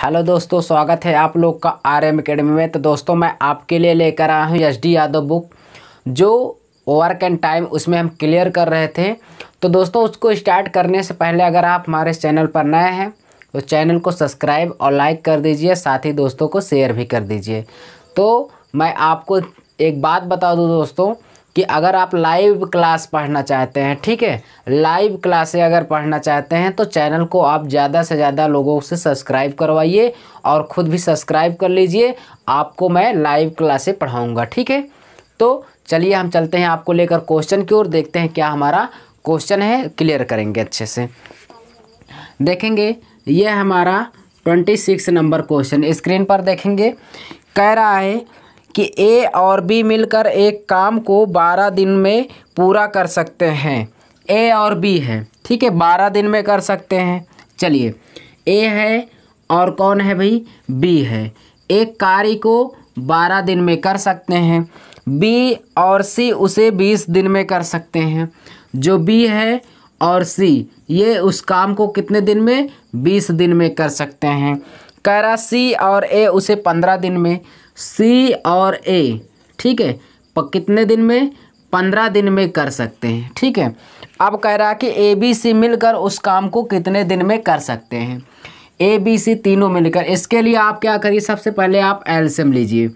Hello दोस्तों, स्वागत है आप लोग का RM एकेडमी में। तो दोस्तों मैं आपके लिए लेकर आया हूँ SD यादव बुक, जो वर्क एंड टाइम उसमें हम क्लियर कर रहे थे। तो दोस्तों उसको स्टार्ट करने से पहले अगर आप हमारे चैनल पर नए हैं तो चैनल को सब्सक्राइब और लाइक कर दीजिए, साथ ही दोस्तों को शेयर भी कर दीजिए। तो मैं आपको एक बात बता दूँ दोस्तों कि अगर आप लाइव क्लास पढ़ना चाहते हैं, ठीक है, लाइव क्लासें अगर पढ़ना चाहते हैं तो चैनल को आप ज़्यादा से ज़्यादा लोगों से सब्सक्राइब करवाइए और ख़ुद भी सब्सक्राइब कर लीजिए। आपको मैं लाइव क्लासें पढ़ाऊंगा, ठीक है। तो चलिए हम चलते हैं आपको लेकर क्वेश्चन की ओर, देखते हैं क्या हमारा क्वेश्चन है, क्लियर करेंगे अच्छे से। देखेंगे ये हमारा 26 नंबर क्वेश्चन स्क्रीन पर देखेंगे। कह रहा है कि ए और बी मिलकर एक काम को 12 दिन में पूरा कर सकते हैं। ए और बी है, ठीक है, 12 दिन में कर सकते हैं। चलिए, ए है और कौन है भाई, बी है। एक कार्य को 12 दिन में कर सकते हैं। बी और सी उसे 20 दिन में कर सकते हैं। जो बी है और सी ये उस काम को कितने दिन में, 20 दिन में कर सकते हैं। कह रहा सी और ए उसे 15 दिन में। सी और ए, ठीक है, कितने दिन में, 15 दिन में कर सकते हैं, ठीक है। अब कह रहा कि ए बी सी मिलकर उस काम को कितने दिन में कर सकते हैं। ए बी सी तीनों मिलकर, इसके लिए आप क्या करिए, सबसे पहले आप एलसीएम लीजिए।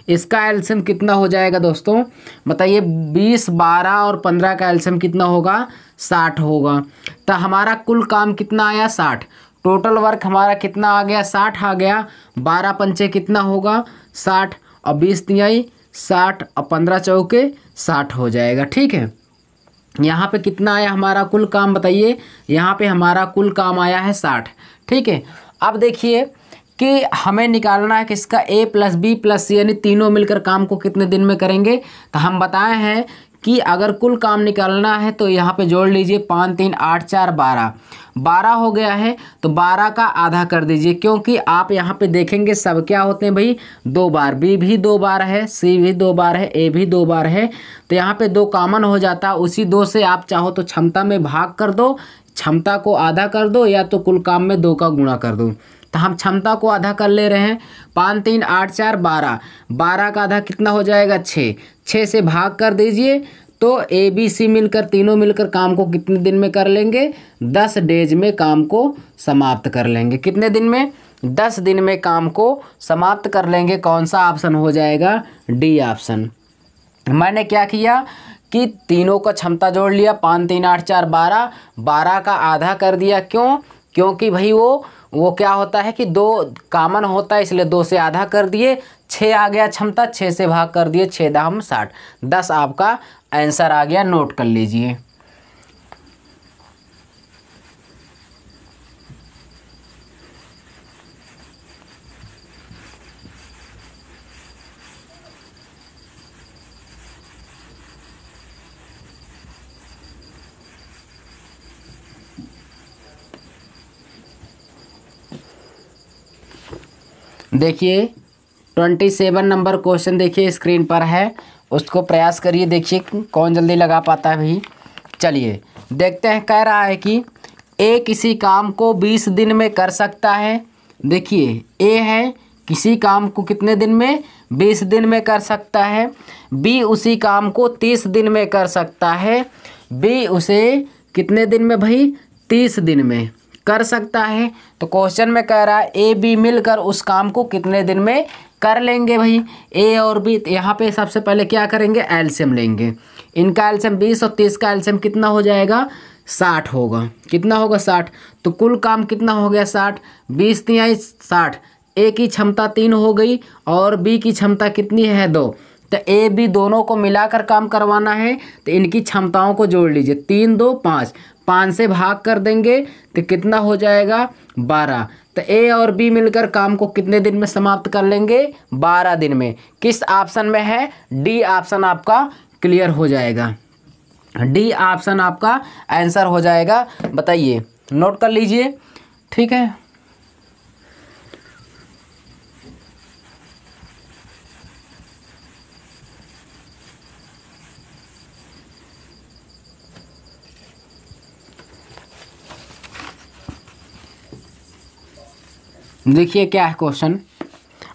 इसका एलसीएम कितना हो जाएगा दोस्तों, बताइए। 20, 12 और 15 का एलसीएम कितना होगा, 60 होगा। तो हमारा कुल काम कितना आया, 60। टोटल वर्क हमारा कितना आ गया, 60 आ गया। 12 पंचे कितना होगा, 60, और 20 तिहाई 60, और 15 चौके 60 हो जाएगा, ठीक है। यहाँ पे कितना आया हमारा कुल काम, बताइए। यहाँ पे हमारा कुल काम आया है 60, ठीक है। अब देखिए कि हमें निकालना है किसका, ए प्लस बी प्लस सी, यानी तीनों मिलकर काम को कितने दिन में करेंगे। तो हम बताए हैं कि अगर कुल काम निकालना है तो यहाँ पे जोड़ लीजिए, 5 3 8 4 12, 12 हो गया है। तो 12 का आधा कर दीजिए, क्योंकि आप यहाँ पे देखेंगे सब क्या होते हैं भाई, 2 बार। बी भी 2 बार है, सी भी 2 बार है, ए भी 2 बार है। तो यहाँ पे 2 कॉमन हो जाता है। उसी 2 से आप चाहो तो क्षमता में भाग कर दो, क्षमता को आधा कर दो, या तो कुल काम में 2 का गुणा कर दो। तो हम क्षमता को आधा कर ले रहे हैं। 5 3 8 4 12, 12 का आधा कितना हो जाएगा, 6। 6 से भाग कर दीजिए। तो ए बी सी मिलकर, तीनों मिलकर काम को कितने दिन में कर लेंगे, 10 डेज में काम को समाप्त कर लेंगे। कितने दिन में, 10 दिन में काम को समाप्त कर लेंगे। कौन सा ऑप्शन हो जाएगा, डी ऑप्शन। मैंने क्या किया कि तीनों का क्षमता जोड़ लिया, 5 3 8 4 12, 12 का आधा कर दिया। क्यों, क्योंकि भाई वो क्या होता है कि 2 कॉमन होता है, इसलिए 2 से आधा कर दिए। 6 आ गया क्षमता, 6 से भाग कर दिए, 6 दाम 60, 10 आपका आंसर आ गया। नोट कर लीजिए। देखिए 27 नंबर क्वेश्चन देखिए स्क्रीन पर है, उसको प्रयास करिए, देखिए कौन जल्दी लगा पाता है भाई। चलिए देखते हैं। कह रहा है कि ए किसी काम को 20 दिन में कर सकता है। देखिए ए है, किसी काम को कितने दिन में, 20 दिन में कर सकता है। बी उसी काम को 30 दिन में कर सकता है। बी उसे कितने दिन में भाई, 30 दिन में कर सकता है। तो क्वेश्चन में कह रहा है ए बी मिलकर उस काम को कितने दिन में कर लेंगे भाई। ए और बी, यहाँ पे सबसे पहले क्या करेंगे, एलसीएम लेंगे। इनका एलसीएम 20 और 30 का एलसीएम कितना हो जाएगा, 60 होगा। कितना होगा, 60। तो कुल काम कितना हो गया, 60। 20 तिहाई 60। ए की क्षमता 3 हो गई और बी की क्षमता कितनी है, 2। तो ए बी दोनों को मिलाकर काम करवाना है, तो इनकी क्षमताओं को जोड़ लीजिए। 3 2 5, 5 से भाग कर देंगे तो कितना हो जाएगा, 12। तो ए और बी मिलकर काम को कितने दिन में समाप्त कर लेंगे, 12 दिन में। किस ऑप्शन में है, डी ऑप्शन आपका क्लियर हो जाएगा। डी ऑप्शन आपका आंसर हो जाएगा। बताइए, नोट कर लीजिए, ठीक है। देखिए क्या है क्वेश्चन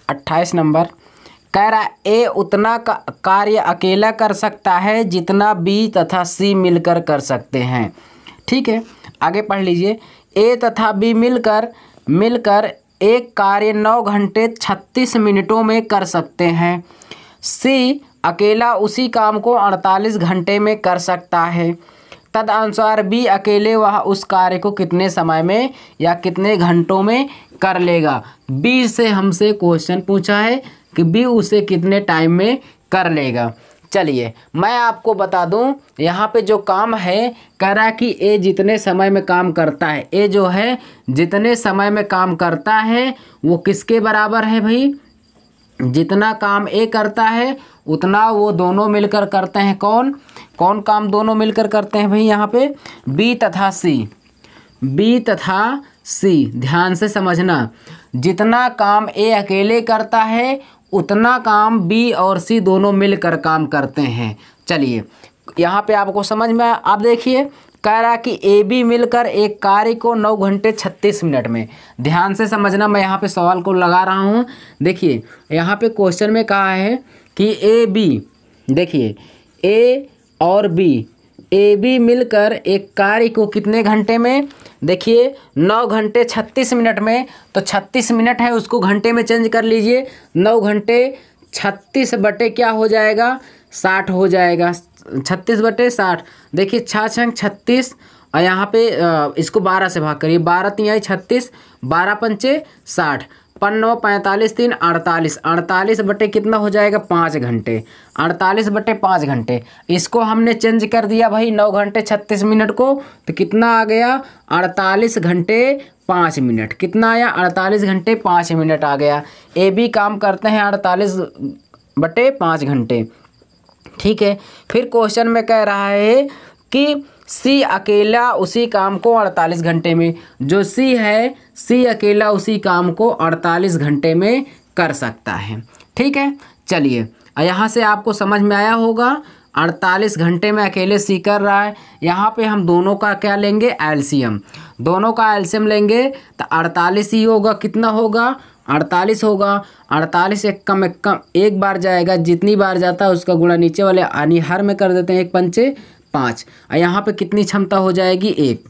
28 नंबर। कह रहा है ए उतना कार्य अकेला कर सकता है जितना बी तथा सी मिलकर कर सकते हैं। ठीक है, आगे पढ़ लीजिए। ए तथा बी मिलकर एक कार्य 9 घंटे 36 मिनटों में कर सकते हैं। सी अकेला उसी काम को 48 घंटे में कर सकता है। तदनुसार बी अकेले वह उस कार्य को कितने समय में या कितने घंटों में कर लेगा। बी से हमसे क्वेश्चन पूछा है कि बी उसे कितने टाइम में कर लेगा। चलिए मैं आपको बता दूं, यहाँ पे जो काम है कह रहा है कि ए जितने समय में काम करता है, ए जो है जितने समय में काम करता है वो किसके बराबर है भाई, जितना काम ए करता है उतना वो दोनों मिलकर करते हैं। कौन कौन काम दोनों मिलकर करते हैं भाई, यहाँ पे बी तथा सी। बी तथा सी ध्यान से समझना, जितना काम ए अकेले करता है उतना काम बी और सी दोनों मिलकर काम करते हैं। चलिए यहाँ पे आपको समझ में आप देखिए, कह रहा कि ए बी मिलकर एक कार्य को 9 घंटे 36 मिनट में। ध्यान से समझना, मैं यहाँ पे सवाल को लगा रहा हूँ। देखिए यहाँ पे क्वेश्चन में कहा है कि ए बी, देखिए ए और बी, ए बी मिलकर एक कार्य को कितने घंटे में, देखिए 9 घंटे 36 मिनट में। तो 36 मिनट है उसको घंटे में चेंज कर लीजिए। 9 घंटे 36 बटे क्या हो जाएगा, 60 हो जाएगा। 36 बटे 60, देखिए 6 36 और यहाँ पे इसको 12 से भाग करिए। 12 3 36, 12 पंचे 60, 5 45 3 48, 48 बटे कितना हो जाएगा 5 घंटे। 48 बटे 5 घंटे, इसको हमने चेंज कर दिया भाई 9 घंटे 36 मिनट को, तो कितना आ गया 48 घंटे 5 मिनट। कितना आया 48 घंटे 5 मिनट आ गया। ए बी काम करते हैं 48 बटे 5 घंटे। ठीक है, फिर क्वेश्चन में कह रहा है कि सी अकेला उसी काम को 48 घंटे में, जो सी है सी अकेला उसी काम को 48 घंटे में कर सकता है। ठीक है, चलिए यहाँ से आपको समझ में आया होगा 48 घंटे में अकेले सी कर रहा है। यहाँ पे हम दोनों का क्या लेंगे, एलसीएम। दोनों का एलसीएम लेंगे तो 48 ही होगा। कितना होगा 48 होगा। 48 एक कम एक बार जाएगा, जितनी बार जाता है उसका गुणा नीचे वाले यानी हर में कर देते हैं। 1 पंचे 5, और यहाँ पे कितनी क्षमता हो जाएगी 1।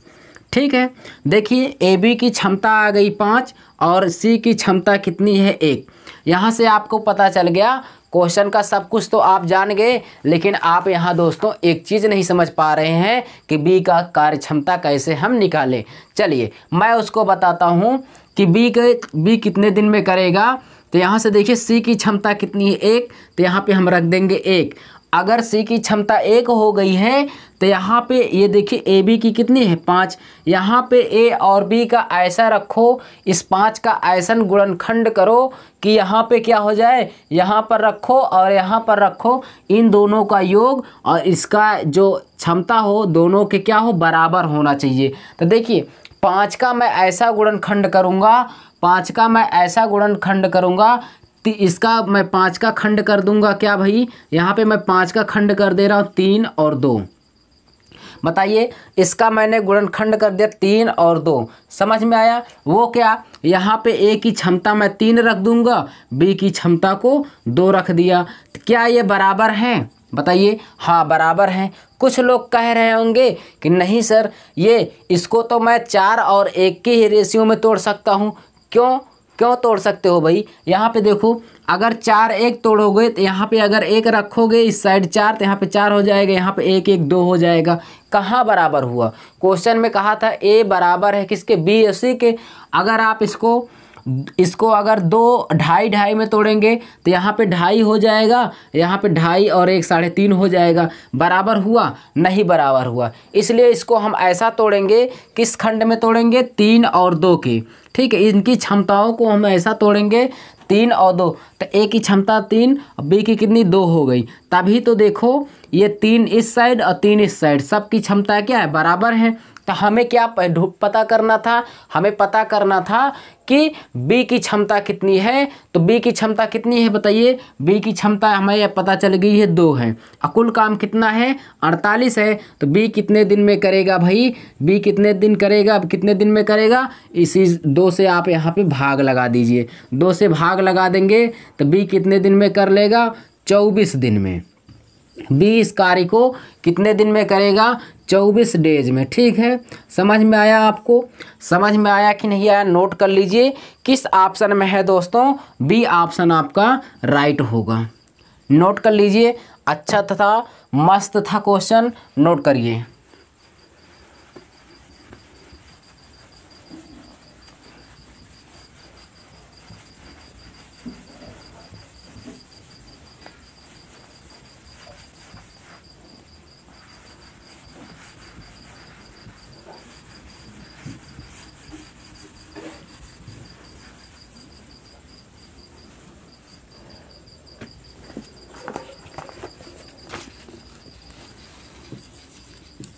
ठीक है, देखिए ए बी की क्षमता आ गई 5 और सी की क्षमता कितनी है 1। यहाँ से आपको पता चल गया क्वेश्चन का सब कुछ तो आप जान गए, लेकिन आप यहाँ दोस्तों एक चीज़ नहीं समझ पा रहे हैं कि बी का कार्य क्षमता कैसे हम निकालें। चलिए मैं उसको बताता हूँ कि बी कितने दिन में करेगा। तो यहाँ से देखिए सी की क्षमता कितनी है 1, तो यहाँ पे हम रख देंगे 1। अगर सी की क्षमता 1 हो गई है तो यहाँ पे ये देखिए ए बी की कितनी है 5। यहाँ पे ए और बी का ऐसा रखो, इस 5 का ऐसन गुणनखंड करो कि यहाँ पे क्या हो जाए, यहाँ पर रखो और यहाँ पर रखो, इन दोनों का योग और इसका जो क्षमता हो दोनों के क्या हो, बराबर होना चाहिए। तो देखिए 5 का मैं ऐसा गुणनखंड करूँगा, 5 का मैं ऐसा गुणनखंड करूँगा, इसका मैं 5 का खंड कर दूंगा क्या भाई, यहाँ पे मैं 5 का खंड कर दे रहा हूँ 3 और 2। बताइए इसका मैंने गुणनखंड कर दिया 3 और 2। समझ में आया, वो क्या, यहाँ पे ए की क्षमता मैं 3 रख दूंगा, बी की क्षमता को 2 रख दिया। तो क्या ये बराबर हैं, बताइए। हाँ बराबर हैं। कुछ लोग कह रहे होंगे कि नहीं सर ये इसको तो मैं 4 और 1 के ही रेशियो में तोड़ सकता हूँ। क्यों तोड़ सकते हो भाई, यहाँ पे देखो अगर 4 1 तोड़ोगे तो यहाँ पे अगर 1 रखोगे इस साइड 4 तो यहाँ पे 4 हो जाएगा, यहाँ पे 1 1 2 हो जाएगा। कहाँ बराबर हुआ, क्वेश्चन में कहा था ए बराबर है किसके, बी और सी के। अगर आप इसको अगर 2 2.5 2.5 में तोड़ेंगे तो यहाँ पे 2.5 हो जाएगा, यहाँ पे 2.5 और 1 3.5 हो जाएगा। बराबर हुआ, नहीं बराबर हुआ। इसलिए इसको हम ऐसा तोड़ेंगे, किस खंड में तोड़ेंगे, 3 और 2 की। ठीक है, इनकी क्षमताओं को हम ऐसा तोड़ेंगे 3 और 2, तो ए की क्षमता 3 और बी की कितनी 2 हो गई। तभी तो देखो ये 3 इस साइड और 3 इस साइड, सबकी क्षमता क्या है, बराबर है। तो हमें क्या पता करना था, हमें पता करना था कि बी की क्षमता कितनी है। तो बी की क्षमता कितनी है बताइए, बी की क्षमता हमें पता चल गई है 2 है, और कुल काम कितना है 48 है। तो बी कितने दिन में करेगा भाई, बी कितने दिन करेगा, अब कितने दिन में करेगा, इसी 2 से आप यहाँ पे भाग लगा दीजिए, 2 से भाग लगा देंगे तो बी कितने दिन में कर लेगा, 24 दिन में। बी इस कार्य को कितने दिन में करेगा, 24 डेज में। ठीक है, समझ में आया आपको, समझ में आया कि नहीं आया, नोट कर लीजिए किस ऑप्शन में है दोस्तों, बी ऑप्शन आपका राइट होगा। नोट कर लीजिए, अच्छा था, मस्त था क्वेश्चन, नोट करिए।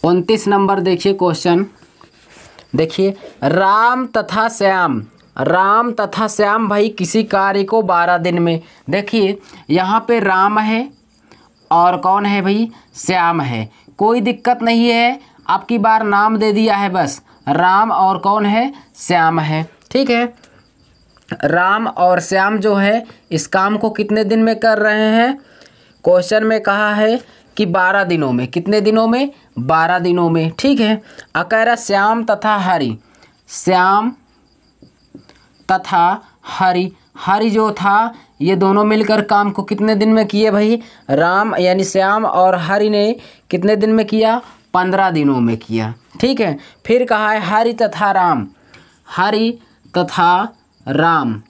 उनतीस नंबर देखिए क्वेश्चन, देखिए राम तथा श्याम, राम तथा श्याम भाई किसी कार्य को 12 दिन में, देखिए यहाँ पे राम है और कौन है भाई, श्याम है, कोई दिक्कत नहीं है, आपकी बार नाम दे दिया है बस, राम और कौन है, श्याम है। ठीक है, राम और श्याम जो है इस काम को कितने दिन में कर रहे हैं, क्वेश्चन में कहा है कि 12 दिनों में, कितने दिनों में, 12 दिनों में। ठीक है, कह रहा श्याम तथा हरि, श्याम तथा हरि, हरि जो था ये दोनों मिलकर काम को कितने दिन में किए भाई, राम यानी श्याम और हरि ने कितने दिन में किया, 15 दिनों में किया। ठीक है, फिर कहा है हरि तथा राम, हरि तथा राम,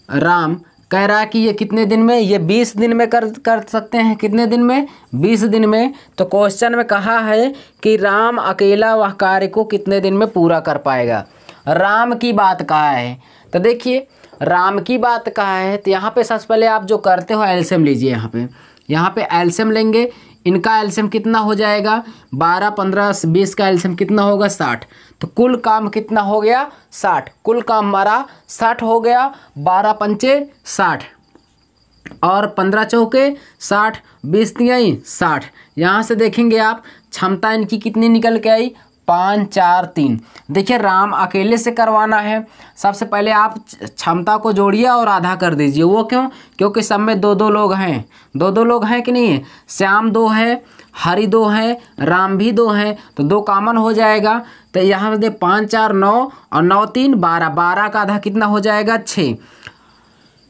राम कह रहा है कि ये कितने दिन में, ये 20 दिन में कर सकते हैं, कितने दिन में, 20 दिन में। तो क्वेश्चन में कहा है कि राम अकेला वह कार्य को कितने दिन में पूरा कर पाएगा, राम की बात कहा है। तो देखिए राम की बात कहा है, तो यहाँ पे सबसे पहले आप जो करते हो एलसीएम लीजिए, यहाँ पे एलसीएम लेंगे, इनका एलसीएम कितना हो जाएगा, 12 15 20 का एलसीएम कितना होगा, 60। तो कुल काम कितना हो गया, 60, कुल काम हमारा 60 हो गया, 12 पंचे 60 और 15 चौके 60, 20 तिहाई 60। यहाँ से देखेंगे आप क्षमता इनकी कितनी निकल के आई, 5 4 3। देखिए राम अकेले से करवाना है, सबसे पहले आप क्षमता को जोड़िए और आधा कर दीजिए। वो क्यों, क्योंकि सब में 2-2 लोग हैं, 2-2 लोग हैं कि नहीं है, श्याम 2 है, हरि 2 है, राम भी 2 है, तो 2 कॉमन हो जाएगा। तो यहाँ दे 5 4 9 और 9 3 12, 12 का आधा कितना हो जाएगा, 6,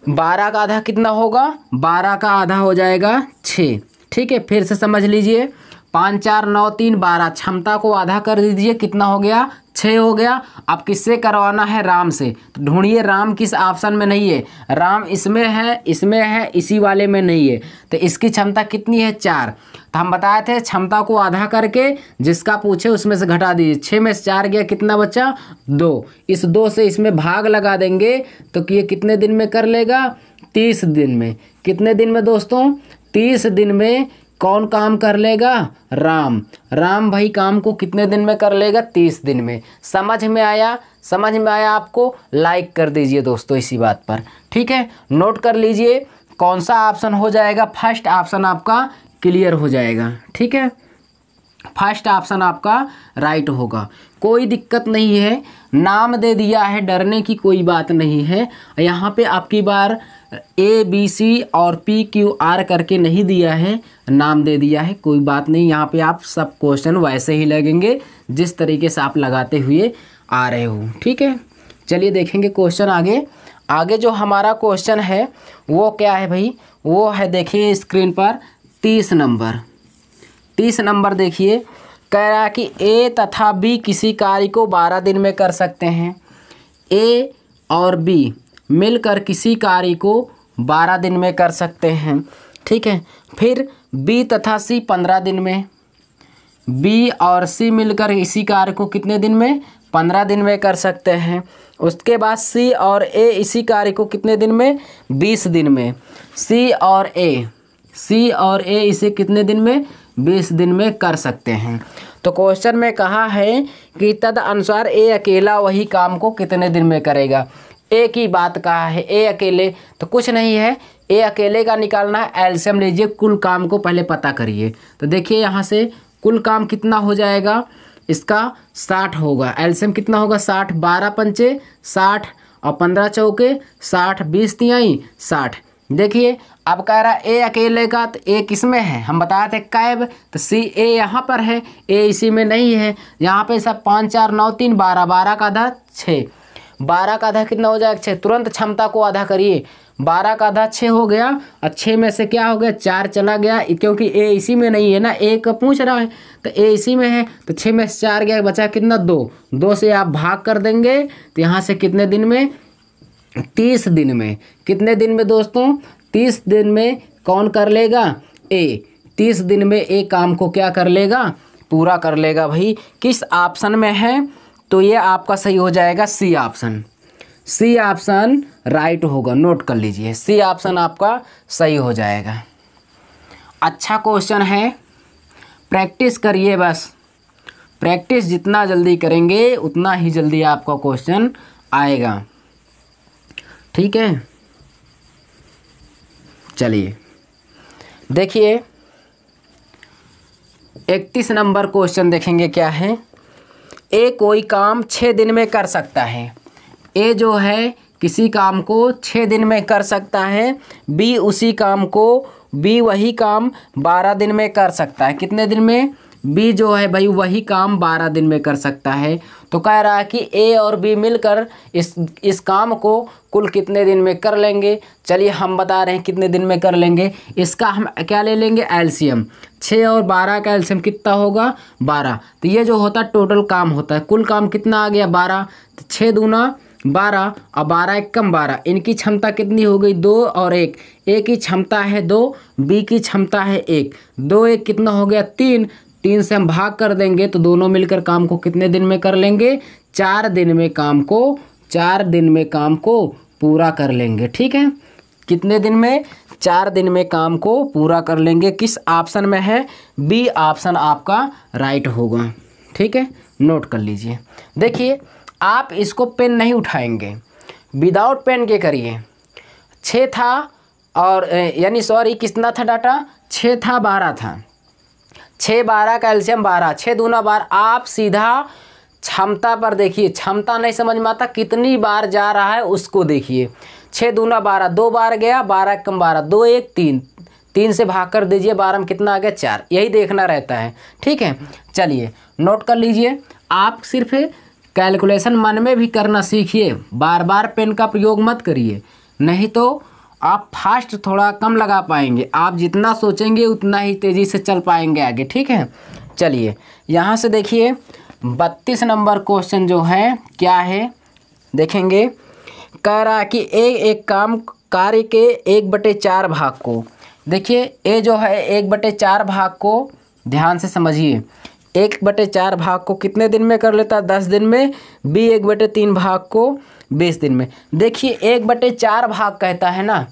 12 का आधा कितना होगा, 12 का आधा हो जाएगा 6। ठीक है, फिर से समझ लीजिए, 5 4 9 3 12, क्षमता को आधा कर दीजिए, कितना हो गया, 6 हो गया। अब किससे करवाना है, राम से। तो ढूंढिए राम किस ऑप्शन में नहीं है, राम इसमें है, इसमें है, इसी वाले में नहीं है। तो इसकी क्षमता कितनी है, 4। तो हम बताए थे क्षमता को आधा करके जिसका पूछे उसमें से घटा दीजिए, 6 में से 4 गया, कितना बचा, 2। इस 2 से इसमें भाग लगा देंगे तो ये कितने दिन में कर लेगा, 30 दिन में। कितने दिन में दोस्तों, 30 दिन में कौन काम कर लेगा, राम। राम भाई काम को कितने दिन में कर लेगा, 30 दिन में। समझ में आया, समझ में आया आपको, लाइक कर दीजिए दोस्तों इसी बात पर। ठीक है, नोट कर लीजिए कौन सा ऑप्शन हो जाएगा, फर्स्ट ऑप्शन आपका क्लियर हो जाएगा। ठीक है, फर्स्ट ऑप्शन आपका राइट होगा, कोई दिक्कत नहीं है, नाम दे दिया है, डरने की कोई बात नहीं है। यहाँ पे आपकी बार ABC और PQR करके नहीं दिया है, नाम दे दिया है, कोई बात नहीं। यहाँ पे आप सब क्वेश्चन वैसे ही लगेंगे जिस तरीके से आप लगाते हुए आ रहे हो। ठीक है, चलिए देखेंगे क्वेश्चन आगे। आगे जो हमारा क्वेश्चन है वो क्या है भाई, वो है देखिए स्क्रीन पर 30 नंबर। 30 नंबर देखिए, कह रहा है कि A तथा B किसी कार्य को 12 दिन में कर सकते हैं। A और B मिलकर किसी कार्य को 12 दिन में कर सकते हैं। ठीक है, फिर B तथा C 15 दिन में, B और C मिलकर इसी कार्य को कितने दिन में, 15 दिन में कर सकते हैं। उसके बाद C और A इसी कार्य को कितने दिन में, 20 दिन में। C और A इसे कितने दिन में, 20 दिन में कर सकते हैं। तो क्वेश्चन में कहा है कि तद अनुसार ए अकेला वही काम को कितने दिन में करेगा। ए की बात कहा है, ए अकेले तो कुछ नहीं है, ए अकेले का निकालना है। एलसीएम लीजिए, कुल काम को पहले पता करिए। तो देखिए यहाँ से कुल काम कितना हो जाएगा, इसका 60 होगा। एलसीएम कितना होगा 60, 12 पंचे 60 और 15 चौके 60, 20 तिहाई 60। देखिए अब कह रहा है ए अकेले का, तो ए किस में है, हम बताए थे कैब, तो सी ए यहाँ पर है, ए इसी में नहीं है। यहाँ पे सब 5 4 9 3 12, 12 का आधा 6, 12 का आधा कितना हो जाएगा 6। तुरंत क्षमता को आधा करिए, 12 का आधा 6 हो गया और 6 में से क्या हो गया 4 चला गया, क्योंकि ए इसी में नहीं है ना, ए का पूछ रहा है तो ए इसी में है। तो 6 में से 4 गया, बचा कितना 2, 2 से आप भाग कर देंगे तो यहाँ से कितने दिन में 30 दिन में। कितने दिन में दोस्तों 30 दिन में कौन कर लेगा ए, 30 दिन में ए काम को क्या कर लेगा पूरा कर लेगा। भाई किस ऑप्शन में है, तो ये आपका सही हो जाएगा C option. C option right होगा, नोट कर लीजिए, सी ऑप्शन आपका सही हो जाएगा। अच्छा क्वेश्चन है, प्रैक्टिस करिए बस, प्रैक्टिस जितना जल्दी करेंगे उतना ही जल्दी आपका क्वेश्चन आएगा, ठीक है। चलिए देखिए 31 नंबर क्वेश्चन देखेंगे क्या है। ए कोई काम 6 दिन में कर सकता है। ए जो है किसी काम को 6 दिन में कर सकता है, बी उसी काम को, बी वही काम 12 दिन में कर सकता है। कितने दिन में, बी जो है भाई वही काम 12 दिन में कर सकता है। तो कह रहा है कि ए और बी मिलकर इस काम को कुल कितने दिन में कर लेंगे। चलिए हम बता रहे हैं कितने दिन में कर लेंगे। इसका हम क्या ले लेंगे एलसीएम, 6 और 12 का एलसीएम कितना होगा 12। तो ये जो होता है टोटल काम होता है, कुल काम कितना आ गया 12, तो 6 दूना 12 और 12 एक कम 12। इनकी क्षमता कितनी हो गई 2 और 1, ए की क्षमता है 2, बी की क्षमता है 1, 2 1 कितना हो गया 3, 3 से हम भाग कर देंगे तो दोनों मिलकर काम को कितने दिन में कर लेंगे 4 दिन में काम को, 4 दिन में काम को पूरा कर लेंगे, ठीक है। कितने दिन में 4 दिन में काम को पूरा कर लेंगे। किस ऑप्शन में है, बी ऑप्शन आपका राइट होगा, ठीक है, नोट कर लीजिए। देखिए आप इसको पेन नहीं उठाएंगे, विदाउट पेन के करिए। 6 था और यानी सॉरी कितना था डाटा 6 था 12 था, 6 12 का एलसीएम 12, 6 दूना 12। आप सीधा क्षमता पर देखिए, क्षमता नहीं समझ में आता कितनी बार जा रहा है उसको देखिए। 6 दूना 12, 2 बार गया 12 कम 12, 2 1 3, 3 से भाग कर दीजिए 12 में कितना आ गया 4, यही देखना रहता है, ठीक है। चलिए नोट कर लीजिए, आप सिर्फ कैलकुलेशन मन में भी करना सीखिए, बार बार पेन का प्रयोग मत करिए, नहीं तो आप फास्ट थोड़ा कम लगा पाएंगे। आप जितना सोचेंगे उतना ही तेज़ी से चल पाएंगे आगे, ठीक है। चलिए यहाँ से देखिए 32 नंबर क्वेश्चन जो है क्या है देखेंगे। कह रहा है कि एक काम कार्य के 1/4 भाग को, देखिए ए जो है 1/4 भाग को ध्यान से समझिए, 1/4 भाग को कितने दिन में कर लेता है 10 दिन में, बी 1/3 भाग को 20 दिन में। देखिए 1/4 भाग कहता है ना,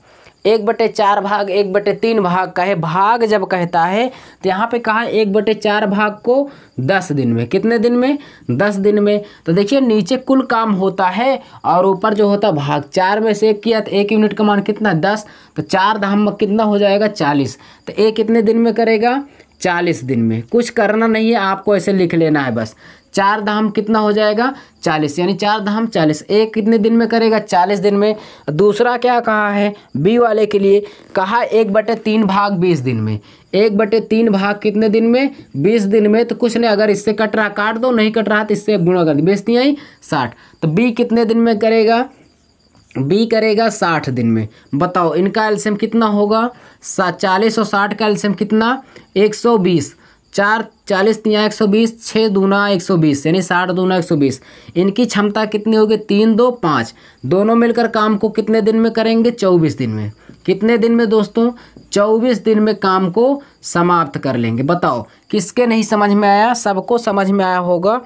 1/4 भाग 1/3 भाग का है, भाग जब कहता है तो यहाँ पे कहा 1/4 भाग को 10 दिन में। कितने दिन में 10 दिन में। तो देखिए नीचे कुल काम होता है और ऊपर जो होता भाग, 4 में से 1 किया तो 1 यूनिट का मान कितना 10, तो 4 धाम कितना हो जाएगा 40। तो ए कितने दिन में करेगा 40 दिन में। कुछ करना नहीं है, आपको ऐसे लिख लेना है बस। 4 धाम कितना हो जाएगा 40, यानी 4 धाम 40। एक कितने दिन में करेगा 40 दिन में। दूसरा क्या कहा है बी वाले के लिए, कहा 1/3 भाग 20 दिन में। 1/3 भाग कितने दिन में 20 दिन में। तो कुछ नहीं, अगर इससे कट रहा काट दो, नहीं कट रहा तो इससे गुणा कर दो, 20 आई 60। तो बी कितने दिन में करेगा, बी करेगा 60 दिन में। बताओ इनका एलसीएम कितना होगा 40 और 60 का एलसीएम कितना 120। 4 40 3 120, 6 दूना 120, यानी 60 दूना 120। इनकी क्षमता कितनी होगी 3 2 5, दोनों मिलकर काम को कितने दिन में करेंगे 24 दिन में। कितने दिन में दोस्तों 24 दिन में काम को समाप्त कर लेंगे। बताओ किसके नहीं समझ में आया, सबको समझ में आया होगा।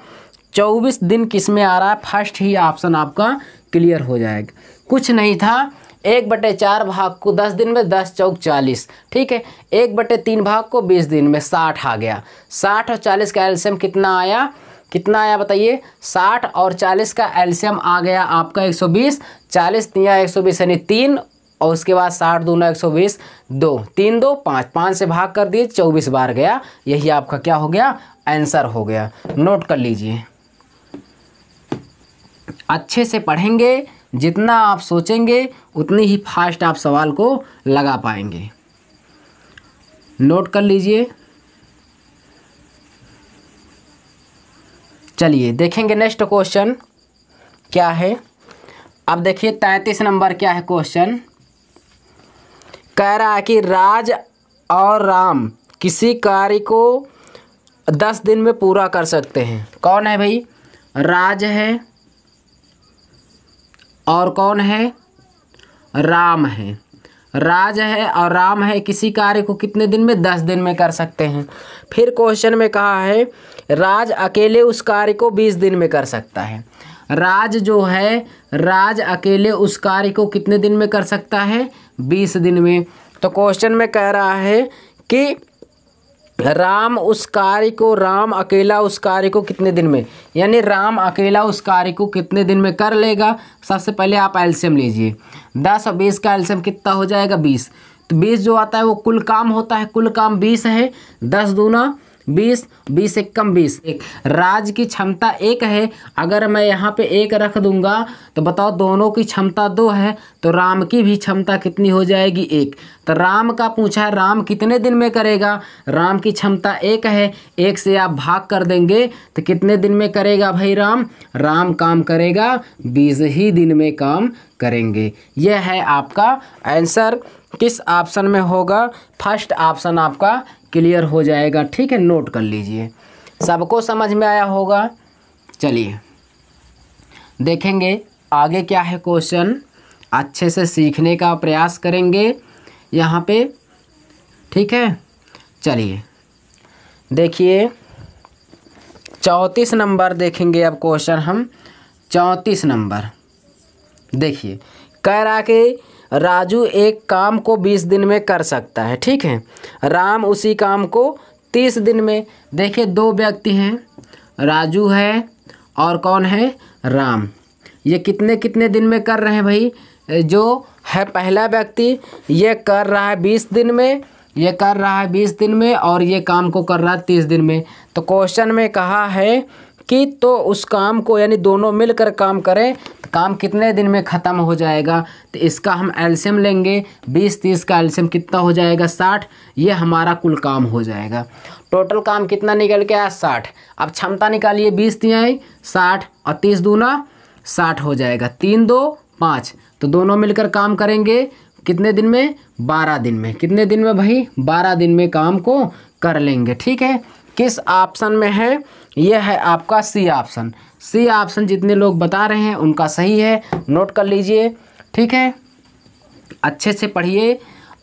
24 दिन किस में आ रहा है, फर्स्ट ही ऑप्शन आपका क्लियर हो जाएगा। कुछ नहीं था, 1/4 भाग को 10 दिन में 10 चौक 40, ठीक है। 1/3 भाग को 20 दिन में 60 आ गया। 60 और 40 का एलसीएम कितना आया, कितना आया बताइए। 60 और 40 का एलसीएम आ गया आपका 120। 40 तिया 120 यानी 3, और उसके बाद 60 दूना 120, 2 3 2 5, 5 से भाग कर दिए 24 बार गया। यही आपका क्या हो गया, आंसर हो गया। नोट कर लीजिए। अच्छे से पढ़ेंगे, जितना आप सोचेंगे उतनी ही फास्ट आप सवाल को लगा पाएंगे। नोट कर लीजिए। चलिए देखेंगे नेक्स्ट क्वेश्चन क्या है। अब देखिए 33 नंबर क्या है क्वेश्चन। कह रहा है कि राज और राम किसी कार्य को 10 दिन में पूरा कर सकते हैं। कौन है भाई, राज है और कौन है, राम है। राज है और राम है, किसी कार्य को कितने दिन में, 10 दिन में कर सकते हैं। फिर क्वेश्चन में कहा है राज अकेले उस कार्य को 20 दिन में कर सकता है। राज जो है, राज अकेले उस कार्य को कितने दिन में कर सकता है, 20 दिन में। तो क्वेश्चन में कह रहा है कि राम उस कार्य को, राम अकेला उस कार्य को कितने दिन में, यानी राम अकेला उस कार्य को कितने दिन में कर लेगा। सबसे पहले आप एलसीएम लीजिए। 10 और 20 का एलसीएम कितना हो जाएगा, 20। तो 20 जो आता है वो कुल काम होता है, कुल काम 20 है। 10 दूना 20, 20 एक कम 20। राज की क्षमता 1 है, अगर मैं यहाँ पे 1 रख दूंगा तो बताओ दोनों की क्षमता 2 है, तो राम की भी क्षमता कितनी हो जाएगी, 1। तो राम का पूछा है राम कितने दिन में करेगा, राम की क्षमता 1 है, 1 से आप भाग कर देंगे तो कितने दिन में करेगा भाई राम, राम काम करेगा 20 ही दिन में काम करेंगे। यह है आपका आंसर। किस ऑप्शन में होगा, फर्स्ट ऑप्शन आपका क्लियर हो जाएगा, ठीक है। नोट कर लीजिए, सबको समझ में आया होगा। चलिए देखेंगे आगे क्या है क्वेश्चन, अच्छे से सीखने का प्रयास करेंगे यहाँ पे, ठीक है। चलिए देखिए 34 नंबर देखेंगे अब क्वेश्चन हम। 34 नंबर देखिए, कह रहा कि राजू एक काम को 20 दिन में कर सकता है, ठीक है। राम उसी काम को 30 दिन में। देखिए 2 व्यक्ति हैं, राजू है और कौन है, राम। ये कितने कितने दिन में कर रहे हैं भाई, जो है पहला व्यक्ति ये कर रहा है 20 दिन में, ये कर रहा है 20 दिन में, और ये काम को कर रहा है 30 दिन में। तो क्वेश्चन में कहा है कि तो उस काम को, यानी दोनों मिलकर काम करें, काम कितने दिन में ख़त्म हो जाएगा। तो इसका हम एलसीएम लेंगे, 20-30 का एलसीएम कितना हो जाएगा, 60। ये हमारा कुल काम हो जाएगा। टोटल काम कितना निकल के आया, 60। अब क्षमता निकालिए, 20 तिहाई 60 और 30 दूना 60 हो जाएगा। 3 2 5, तो दोनों मिलकर काम करेंगे कितने दिन में, 12 दिन में। कितने दिन में भाई, 12 दिन में काम को कर लेंगे, ठीक है। किस ऑप्शन में है, यह है आपका सी ऑप्शन। सी ऑप्शन जितने लोग बता रहे हैं उनका सही है, नोट कर लीजिए, ठीक है। अच्छे से पढ़िए,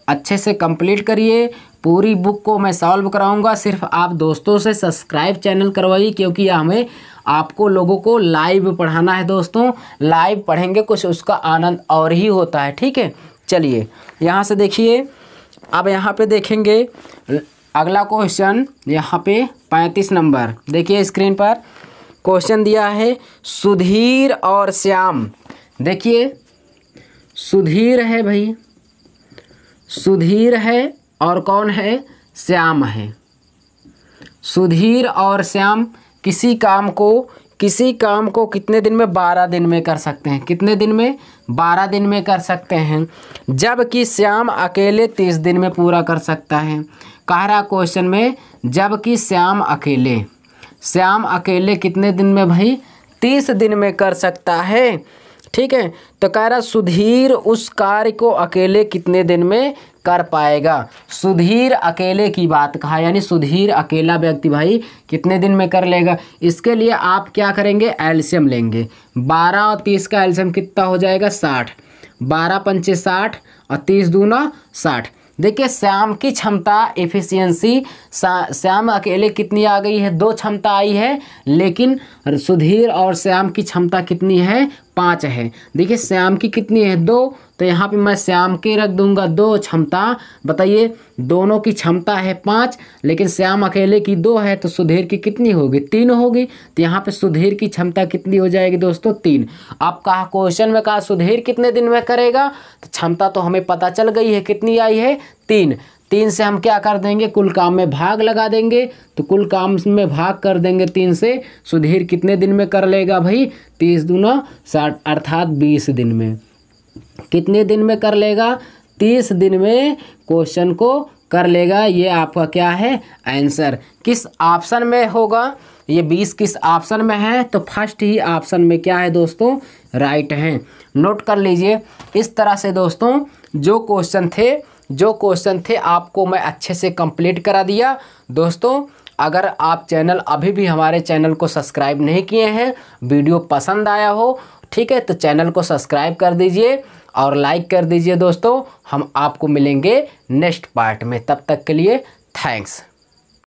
अच्छे से कंप्लीट करिए। पूरी बुक को मैं सॉल्व कराऊंगा, सिर्फ आप दोस्तों से सब्सक्राइब चैनल करवाइए, क्योंकि हमें आपको लोगों को लाइव पढ़ाना है दोस्तों। लाइव पढ़ेंगे कुछ उसका आनंद और ही होता है, ठीक है। चलिए यहाँ से देखिए, अब यहाँ पे देखेंगे अगला क्वेश्चन, यहाँ पे 35 नंबर देखिए स्क्रीन पर क्वेश्चन दिया है, सुधीर और श्याम। देखिए सुधीर है भाई, सुधीर है और कौन है, श्याम है। सुधीर और श्याम किसी काम को कितने दिन में, 12 दिन में कर सकते हैं। कितने दिन में, 12 दिन में कर सकते हैं, जबकि श्याम अकेले 30 दिन में पूरा कर सकता है। कह रहा क्वेश्चन में, जबकि श्याम अकेले कितने दिन में भाई, 30 दिन में कर सकता है, ठीक है। तो कह रहा सुधीर उस कार्य को अकेले कितने दिन में कर पाएगा। सुधीर अकेले की बात कहा, यानी सुधीर अकेला व्यक्ति भाई कितने दिन में कर लेगा। इसके लिए आप क्या करेंगे, एलसीएम लेंगे। 12 और 30 का एलसीएम कितना हो जाएगा, 60। 12 पंचे 60 और 30 दूना 60। देखिए श्याम की क्षमता एफिशिएंसी, श्याम अकेले कितनी आ गई है, 2 क्षमता आई है, लेकिन सुधीर और श्याम की क्षमता कितनी है, 5 है। देखिए श्याम की कितनी है 2, तो यहाँ पे मैं श्याम की रख दूंगा 2 क्षमता। बताइए दोनों की क्षमता है 5, लेकिन श्याम अकेले की 2 है, तो सुधीर की कितनी होगी 3 होगी। तो यहाँ पे सुधीर की क्षमता कितनी हो जाएगी दोस्तों 3। अब कहा क्वेश्चन में कहा सुधीर कितने दिन में करेगा, तो क्षमता तो हमें पता चल गई है कितनी आई है 3। 3 से हम क्या कर देंगे, कुल काम में भाग लगा देंगे, तो कुल काम में भाग कर देंगे 3 से। सुधीर कितने दिन में कर लेगा भाई, 30 दूना 60 अर्थात 20 दिन में। कितने दिन में कर लेगा, 30 दिन में क्वेश्चन को कर लेगा। ये आपका क्या है आंसर। किस ऑप्शन में होगा, ये 20 किस ऑप्शन में है, तो फर्स्ट ही ऑप्शन में क्या है दोस्तों, राइट है। नोट कर लीजिए। इस तरह से दोस्तों जो क्वेश्चन थे आपको मैं अच्छे से कंप्लीट करा दिया। दोस्तों अगर आप चैनल अभी भी हमारे चैनल को सब्सक्राइब नहीं किए हैं, वीडियो पसंद आया हो, ठीक है, तो चैनल को सब्सक्राइब कर दीजिए और लाइक कर दीजिए दोस्तों। हम आपको मिलेंगे नेक्स्ट पार्ट में, तब तक के लिए थैंक्स।